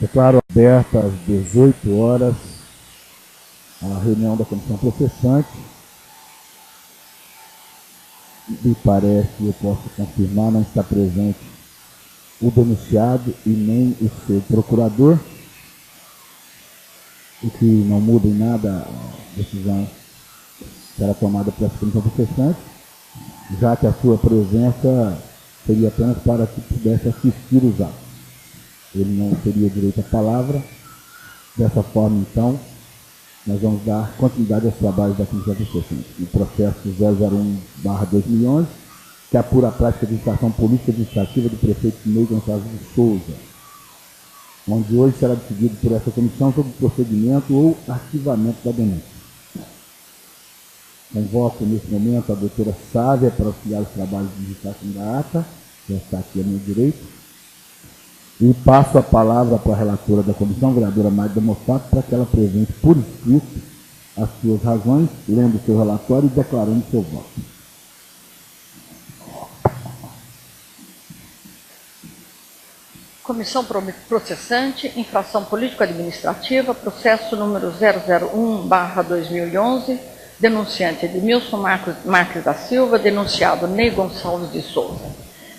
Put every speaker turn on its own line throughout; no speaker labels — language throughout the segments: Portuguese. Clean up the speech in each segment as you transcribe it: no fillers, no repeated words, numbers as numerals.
Declaro aberta às 18 horas a reunião da comissão processante. Me parece, eu posso confirmar, não está presente o denunciado e nem o seu procurador, o que não muda em nada a decisão será tomada pela comissão processante, já que a sua presença seria apenas para que pudesse assistir os atos. Ele não teria direito à palavra. Dessa forma, então, nós vamos dar continuidade aos trabalhos da comissão processante. No processo 001/2011, que apura a prática de infração política administrativa do prefeito Ney Gonçalves de Souza, onde hoje será decidido por essa comissão sobre o procedimento ou arquivamento da denúncia. Convoco nesse momento a doutora Sávia para auxiliar os trabalhos de digitação da ata, já está aqui à minha direita, e passo a palavra para a relatora da comissão, a vereadora Magda Mossato, para que ela apresente por escrito as suas razões, lendo o seu relatório e declarando seu voto.
Comissão processante, infração político-administrativa, processo número 001/2011, denunciante Edmilson Marques da Silva, denunciado Ney Gonçalves de Souza.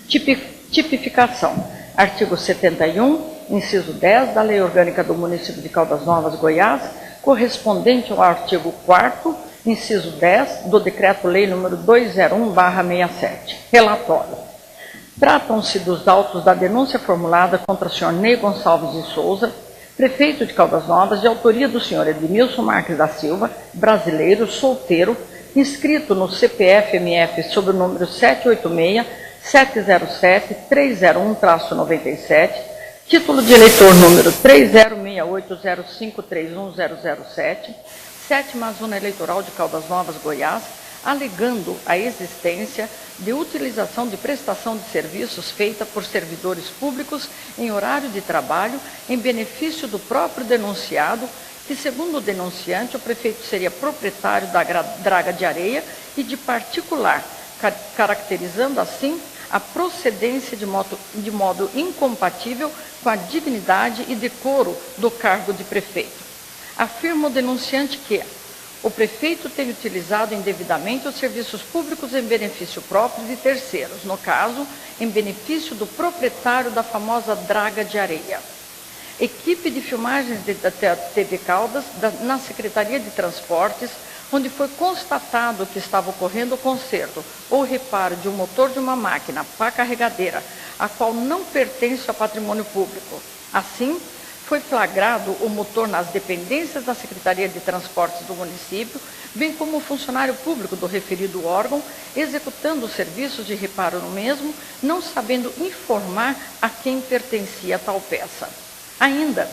Tipificação. Artigo 71, inciso 10 da Lei Orgânica do Município de Caldas Novas, Goiás, correspondente ao artigo 4º, inciso 10 do Decreto-Lei nº 201/67. Relatório. Tratam-se dos autos da denúncia formulada contra o senhor Ney Gonçalves de Souza, prefeito de Caldas Novas, de autoria do senhor Edmilson Marques da Silva, brasileiro, solteiro, inscrito no CPF-MF sob o número 786-707-301-97, título de eleitor número 306805310007, 7ª Zona Eleitoral de Caldas Novas, Goiás, alegando a existência de utilização de prestação de serviços feita por servidores públicos em horário de trabalho em benefício do próprio denunciado, que, segundo o denunciante, o prefeito seria proprietário da draga de areia e de particular, caracterizando assim a procedência de modo incompatível com a dignidade e decoro do cargo de prefeito. Afirma o denunciante que o prefeito tem utilizado indevidamente os serviços públicos em benefício próprio de terceiros, no caso, em benefício do proprietário da famosa draga de areia. Equipe de filmagens da TV Caldas, na Secretaria de Transportes, onde foi constatado que estava ocorrendo o conserto ou reparo de um motor de uma máquina, pá carregadeira, a qual não pertence ao patrimônio público. Assim, foi flagrado o motor nas dependências da Secretaria de Transportes do município, bem como o funcionário público do referido órgão, executando os serviços de reparo no mesmo, não sabendo informar a quem pertencia tal peça. Ainda,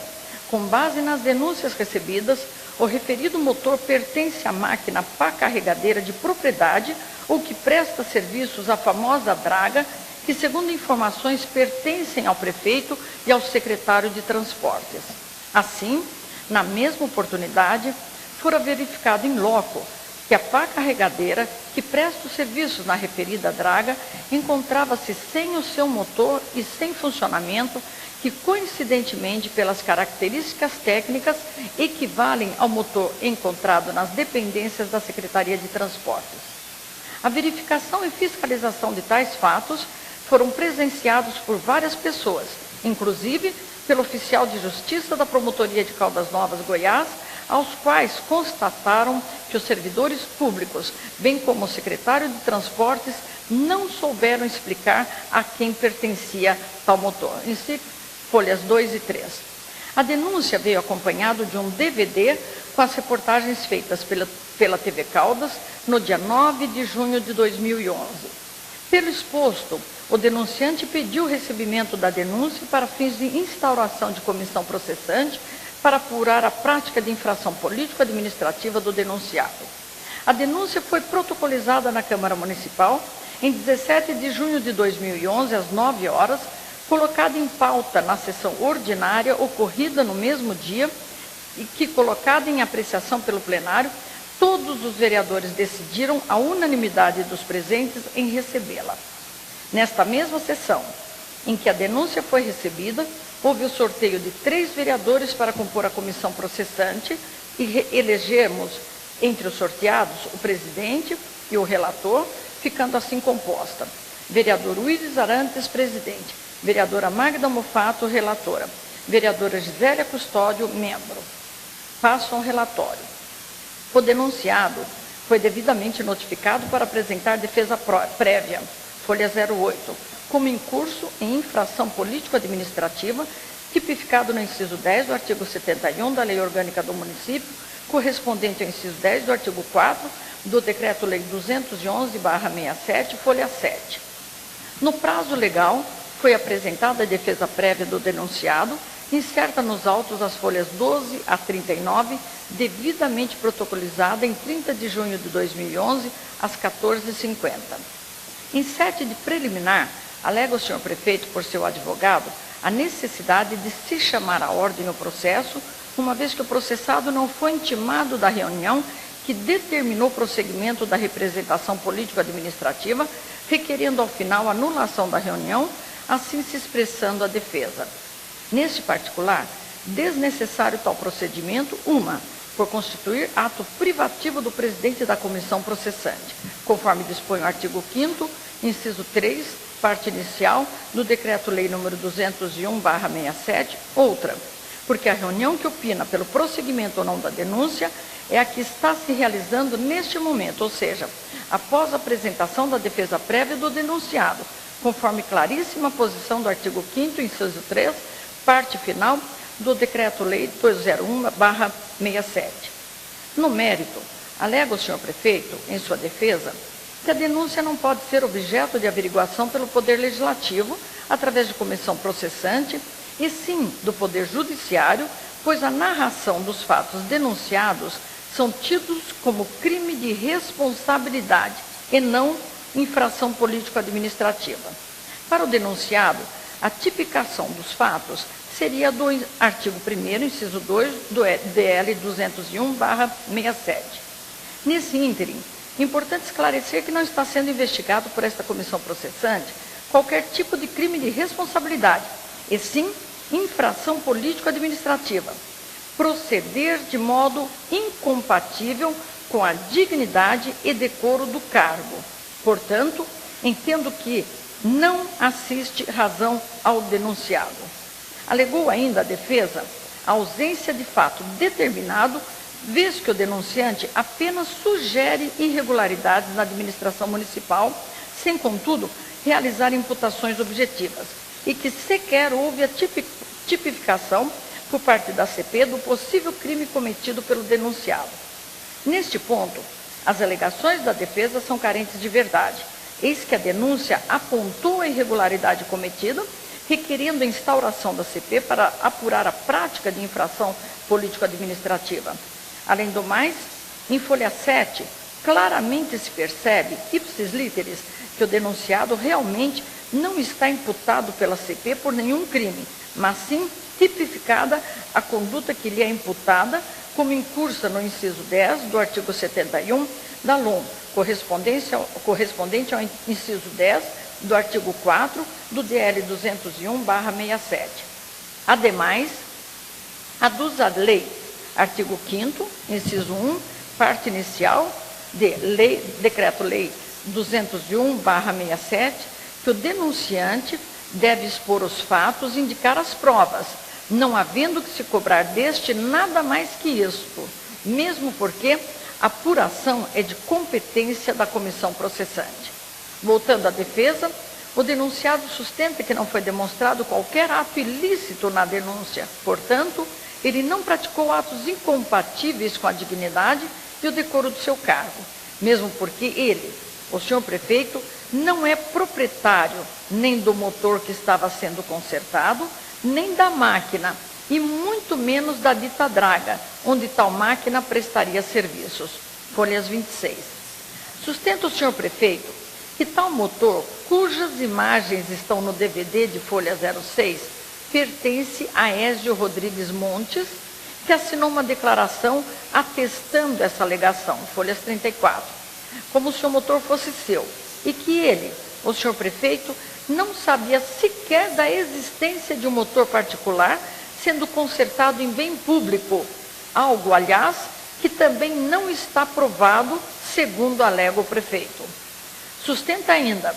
com base nas denúncias recebidas, o referido motor pertence à máquina pá carregadeira de propriedade ou que presta serviços à famosa draga, que, segundo informações, pertencem ao prefeito e ao secretário de Transportes. Assim, na mesma oportunidade, fora verificado em loco que a pá carregadeira, que presta os serviços na referida draga, encontrava-se sem o seu motor e sem funcionamento, que, coincidentemente, pelas características técnicas, equivalem ao motor encontrado nas dependências da Secretaria de Transportes. A verificação e fiscalização de tais fatos foram presenciados por várias pessoas, inclusive pelo oficial de justiça da Promotoria de Caldas Novas, Goiás, aos quais constataram que os servidores públicos, bem como o secretário de Transportes, não souberam explicar a quem pertencia tal motor. Em si, folhas 2 e 3. A denúncia veio acompanhado de um DVD com as reportagens feitas pela TV Caldas no dia 9 de junho de 2011. Pelo exposto, o denunciante pediu o recebimento da denúncia para fins de instauração de comissão processante para apurar a prática de infração político-administrativa do denunciado. A denúncia foi protocolizada na Câmara Municipal em 17 de junho de 2011, às 9 horas, colocada em pauta na sessão ordinária ocorrida no mesmo dia e que, colocada em apreciação pelo plenário, todos os vereadores decidiram a unanimidade dos presentes em recebê-la. Nesta mesma sessão, em que a denúncia foi recebida, houve o sorteio de 3 vereadores para compor a comissão processante e elegemos entre os sorteados o presidente e o relator, ficando assim composta: vereador Willis Arantes, presidente; vereadora Magda Mofato, relatora; vereadora Gisélia Custódio, membro. Passo ao relatório. O denunciado foi devidamente notificado para apresentar defesa prévia, folha 08, como incurso em infração político-administrativa, tipificado no inciso 10 do artigo 71 da Lei Orgânica do Município, correspondente ao inciso 10 do artigo 4 do Decreto-Lei 211/67, folha 7. No prazo legal, foi apresentada a defesa prévia do denunciado, incerta nos autos as folhas 12 a 39, devidamente protocolizada em 30 de junho de 2011, às 14h50. Em sede de preliminar, alega o senhor prefeito, por seu advogado, a necessidade de se chamar à ordem o processo, uma vez que o processado não foi intimado da reunião que determinou o prosseguimento da representação político-administrativa, requerendo ao final a anulação da reunião, assim se expressando a defesa. Neste particular, desnecessário tal procedimento, por constituir ato privativo do presidente da comissão processante, conforme dispõe o artigo 5º, inciso 3, parte inicial, do Decreto-Lei nº 201/67, outra, porque a reunião que opina pelo prosseguimento ou não da denúncia é a que está se realizando neste momento, ou seja, após a apresentação da defesa prévia do denunciado, conforme claríssima posição do artigo 5º, inciso 3, parte final do Decreto-Lei 201/67. No mérito, alega o senhor prefeito, em sua defesa, que a denúncia não pode ser objeto de averiguação pelo Poder Legislativo, através de comissão processante, e sim do Poder Judiciário, pois a narração dos fatos denunciados são tidos como crime de responsabilidade e não infração político-administrativa. Para o denunciado, a tipificação dos fatos seria do artigo 1º, inciso 2, do DL 201/67. Nesse ínterim, é importante esclarecer que não está sendo investigado por esta comissão processante qualquer tipo de crime de responsabilidade, e sim infração político-administrativa, proceder de modo incompatível com a dignidade e decoro do cargo. Portanto, entendo que não assiste razão ao denunciado. Alegou ainda a defesa a ausência de fato determinado, vez que o denunciante apenas sugere irregularidades na administração municipal, sem, contudo, realizar imputações objetivas, e que sequer houve a tipificação por parte da CP do possível crime cometido pelo denunciado. Neste ponto, as alegações da defesa são carentes de verdade, eis que a denúncia apontou a irregularidade cometida, requerendo a instauração da CP para apurar a prática de infração político-administrativa. Além do mais, em folha 7, claramente se percebe, ipsis literis, que o denunciado realmente não está imputado pela CP por nenhum crime, mas sim tipificada a conduta que lhe é imputada como incursa no inciso 10 do artigo 71 da LOM, correspondente ao inciso 10 do artigo 4 do DL 201/67. Ademais, aduz a lei, artigo 5º, inciso 1, parte inicial, Decreto-Lei 201/67, que o denunciante deve expor os fatos e indicar as provas, não havendo que se cobrar deste nada mais que isto, mesmo porque a apuração é de competência da comissão processante. Voltando à defesa, o denunciado sustenta que não foi demonstrado qualquer ato ilícito na denúncia, portanto, ele não praticou atos incompatíveis com a dignidade e o decoro do seu cargo, mesmo porque ele, o senhor prefeito, não é proprietário nem do motor que estava sendo consertado, nem da máquina, e muito menos da dita draga, onde tal máquina prestaria serviços. Folhas 26. Sustenta o senhor prefeito que tal motor, cujas imagens estão no DVD de folha 06, pertence a Ézio Rodrigues Montes, que assinou uma declaração atestando essa alegação, folhas 34, como se o motor fosse seu, e que ele, o senhor prefeito, não sabia sequer da existência de um motor particular sendo consertado em bem público, algo, aliás, que também não está provado, segundo alega o prefeito. Sustenta ainda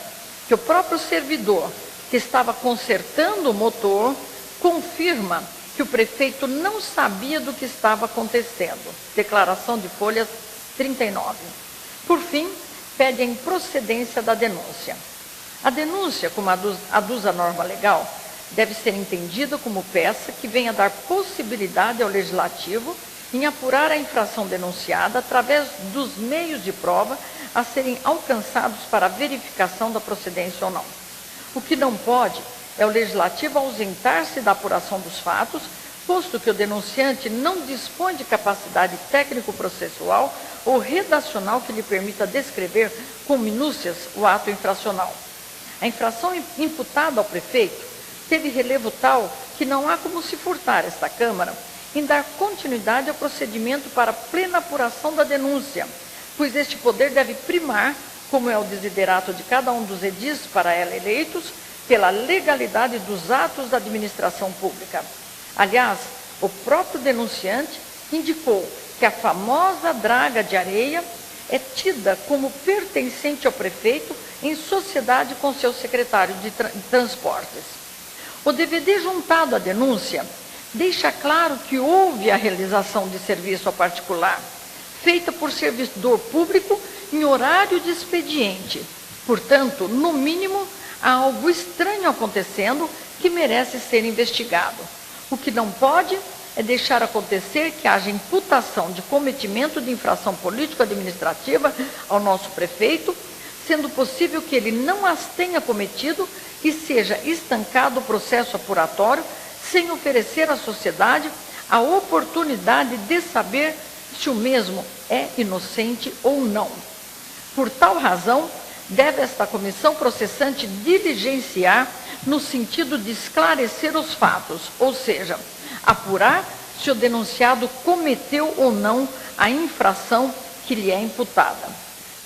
que o próprio servidor que estava consertando o motor confirma que o prefeito não sabia do que estava acontecendo. Declaração de Folhas 39. Por fim, pede a improcedência da denúncia. A denúncia, como aduz a norma legal, deve ser entendida como peça que venha dar possibilidade ao Legislativo em apurar a infração denunciada através dos meios de prova a serem alcançados para a verificação da procedência ou não. O que não pode é o Legislativo ausentar-se da apuração dos fatos, posto que o denunciante não dispõe de capacidade técnico-processual ou redacional que lhe permita descrever com minúcias o ato infracional. A infração imputada ao prefeito teve relevo tal que não há como se furtar esta Câmara em dar continuidade ao procedimento para plena apuração da denúncia, pois este poder deve primar, como é o desiderato de cada um dos edis para ela eleitos, pela legalidade dos atos da administração pública. Aliás, o próprio denunciante indicou que a famosa draga de areia é tida como pertencente ao prefeito em sociedade com seu secretário de Transportes. O DVD juntado à denúncia deixa claro que houve a realização de serviço a particular, feita por servidor público em horário de expediente. Portanto, no mínimo, há algo estranho acontecendo que merece ser investigado. O que não pode é deixar acontecer que haja imputação de cometimento de infração político-administrativa ao nosso prefeito, sendo possível que ele não as tenha cometido e seja estancado o processo apuratório sem oferecer à sociedade a oportunidade de saber se o mesmo é inocente ou não. Por tal razão, deve esta comissão processante diligenciar no sentido de esclarecer os fatos, ou seja, apurar se o denunciado cometeu ou não a infração que lhe é imputada.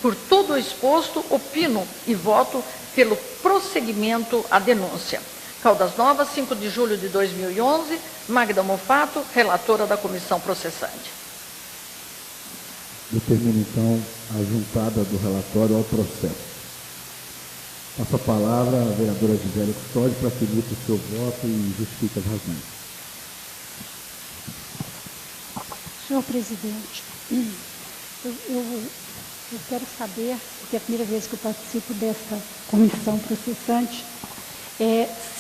Por todo o exposto, opino e voto pelo prosseguimento à denúncia. Caldas Novas, 5 de julho de 2011, Magda Mofato, relatora da comissão processante.
Determino, então, a juntada do relatório ao processo. Passo a palavra à vereadora Gisele Custódio para que emita o seu voto e justifique as razões.
Senhor presidente, eu quero saber, porque é a primeira vez que eu participo dessa comissão processante,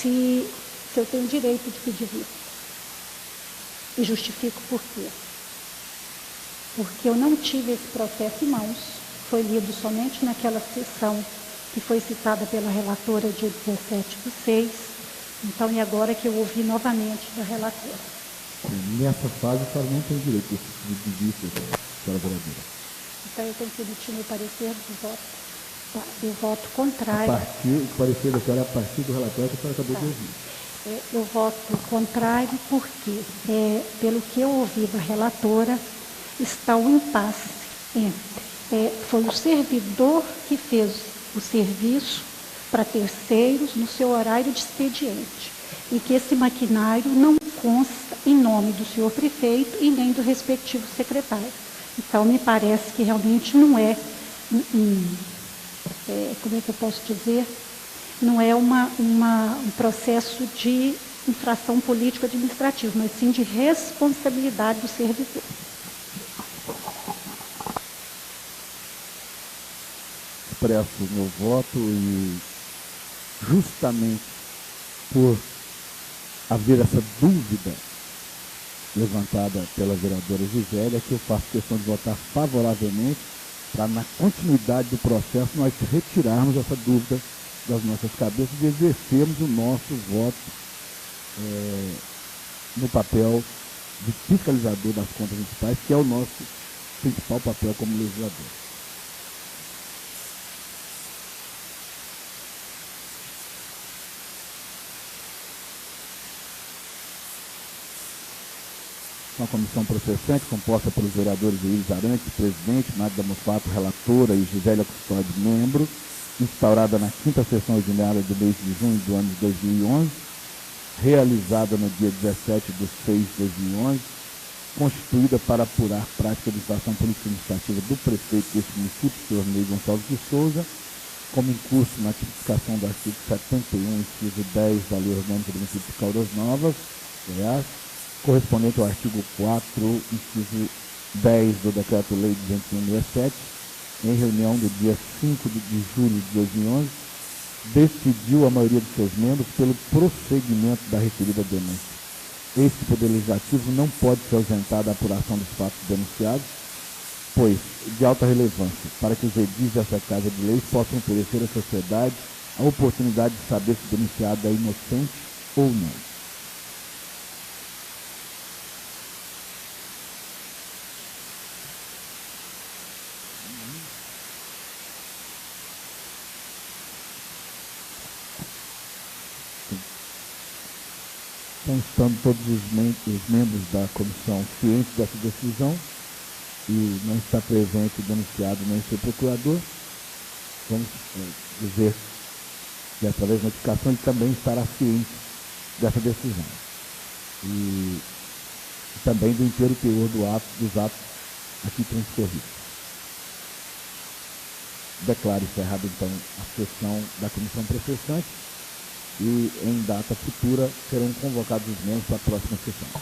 se eu tenho direito de pedir vista. E justifico por quê. Porque eu não tive esse processo em mãos, foi lido somente naquela sessão que foi citada pela relatora dia 17/6, então e agora que eu ouvi novamente da relatora.
Nessa fase, a senhora não tem direito de vista, senhora vereadora.
Então eu tenho que emitir meu parecer do voto contrário.
O parecer da senhora é a partir do relatório que a senhora acabou de ouvir.
Eu voto contrário porque, pelo que eu ouvi da relatora, está um impasse entre foi o servidor que fez o serviço para terceiros no seu horário de expediente e que esse maquinário não consta em nome do senhor prefeito e nem do respectivo secretário. Então, me parece que realmente não é, como é que eu posso dizer, não é um processo de infração político-administrativa, mas sim de responsabilidade do servidor.
Expresso o meu voto e justamente por haver essa dúvida levantada pela vereadora Gisele, é que eu faço questão de votar favoravelmente para, na continuidade do processo, nós retirarmos essa dúvida das nossas cabeças e exercermos o nosso voto no papel de fiscalizador das contas municipais, que é o nosso principal papel como legislador. Uma comissão processante composta pelos vereadores Iris Arantes, presidente, Magda Mofato, relatora, e Gisélia Custódio, membro, instaurada na 5ª sessão ordinária do mês de junho do ano de 2011, realizada no dia 17/6/2011, constituída para apurar prática de atuação política administrativa do prefeito deste município, senhor Ney Gonçalves de Souza, como em curso na tipificação do artigo 71, inciso 10 da Lei Orgânica do município de Caldas Novas, Goiás, correspondente ao artigo 4, inciso 10 do Decreto-Lei 201/67, em reunião do dia 5 de julho de 2011, decidiu a maioria dos seus membros pelo prosseguimento da referida denúncia. Este Poder Legislativo não pode se ausentar da apuração dos fatos denunciados, pois de alta relevância, para que os edis dessa Casa de Leis possam oferecer à sociedade a oportunidade de saber se o denunciado é inocente ou não. Então, estando todos os membros da comissão cientes dessa decisão, e não está presente o denunciado nem seu procurador, vamos dizer que, através da notificação, ele também estará ciente dessa decisão. E também do inteiro teor dos atos aqui transcorridos. Declaro encerrada, então, a sessão da comissão processante, e em data futura serão convocados os membros para a próxima sessão.